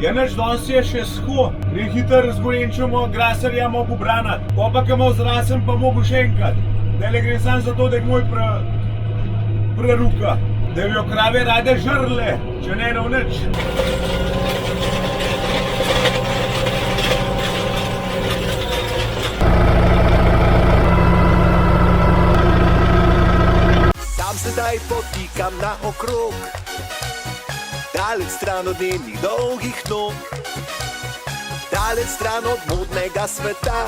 Je nič, danes je še suho, gre hitro z Gorenčemo, Grasarja mogo branati. Ko pa imel zrasen, pa mogo še enkrat. Dele gre samo za to, da je moj preruka. Da bi jo krave rade žrle, če ne v nič. Sam sedaj potikam na okrog, daleč stran od njenih dolgih nog, daleč stran od modnega sveta.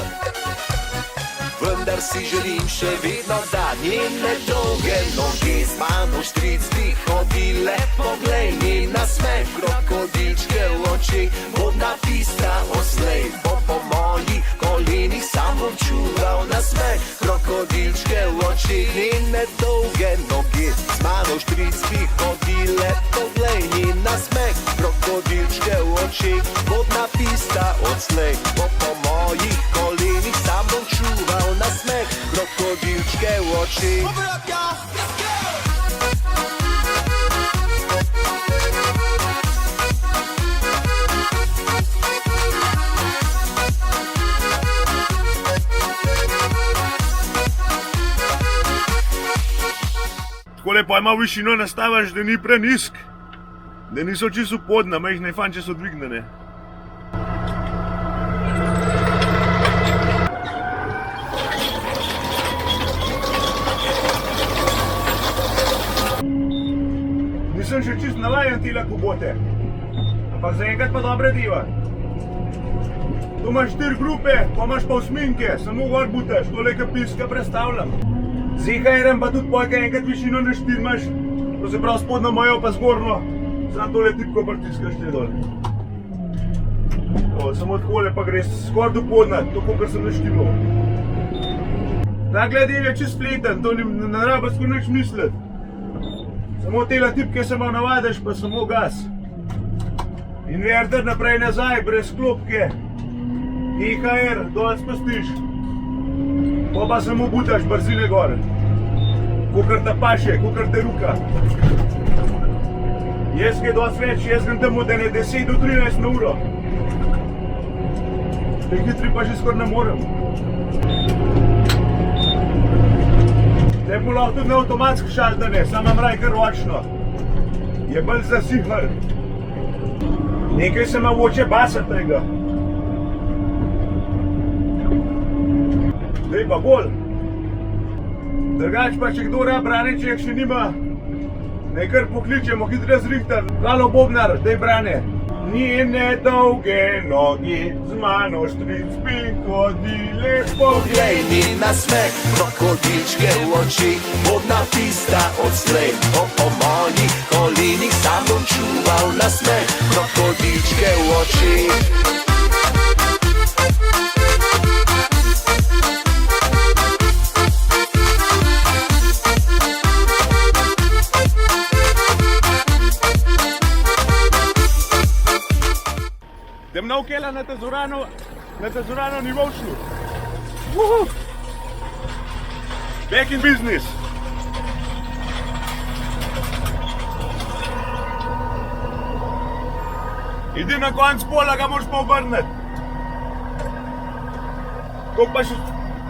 Vendar si želim še vedno, da njene dolge noge z mano štric bi hodile. Poglej, njen nasmeh, krokodilčke v očeh, vodna pista oslej bo po mojih kolenih. Sam bom čuval nasmeh, krokodilčke v očeh, njene dolge noge z mano štric bi hodile. Poglej, njen nasmeh, krokodilčke v očeh, vodna pista oslej bo po mojih kolenih. Sam bom čuval nasmeh, krokodilčke v očeh. Takole pa ima višino nastaviš, da ni prenisk, da niso čisto podna, majhne fanče so dvignjene. Nisem še čisto navajen tile kubote, ampak zaenkrat pa dobre diva. Tu imaš 4 grupe, pa imaš pa osminke, samo gor butaš, tole kapiska predstavljam. Z EHR-em pa tudi pojka enkrat višino na 4 imaš, to se pravi spodno mojo pa zgornjo, samo tole tipko pritiskaš te dol. Samo takole pa greš skoraj do podna, tako kar sem naštimal. Ta glediv je čist spleten, to ne rabiš skoraj nič misliti. Samo tela tipke se malo navadiš, pa samo gas. Inverter naprej nazaj, brez klopke. EHR, dol spustiš. Pa samo butaš brzine gor. Kakor ta paše, kakor te ruka. Jaz kaj dosti več, jaz grem temu, da ne 10 do 13 na uro. Te hitri pa že skoraj ne morem. Zdaj mu lahko tudi na avtomatsko šaltane, sam imam raj kar ročno. Je bolj zasihal. Nekaj se ima v oče basa tega. Zdaj pa bolj. Drugač pa, če kdo rab brane, če še nima, naj kar pokličemo, hitro zrihtar. Halo bobnar, daj brane. Njene dolge nogi z mano štric bi hodile. Poglej, njen nasmeh, krokodilčke v očeh, vodna pista odslej bo po mojih kolenih. Sam bom čuval nasmeh, krokodilčke v očeh. Idem na okela na Tezorano ni volšlu. Back in business. Idi na konc pola, ga moraš pa obrniti.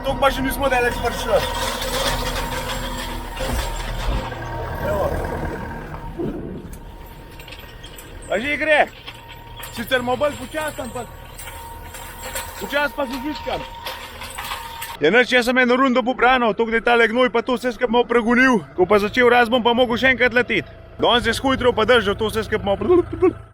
Tok pa še nismo daleč prišli. Evo. Pa že gre. Sicer ima bolj počas, ampak počas pa se zviškam. Je nič, jaz sem eno rundo pobranil, toliko da je tale gnoj pa to vse skupaj malo pregonil. Ko pa začel raz, bom pa mogel še enkrat leteti. Danes je skujtrov pa držal, to vse skupaj malo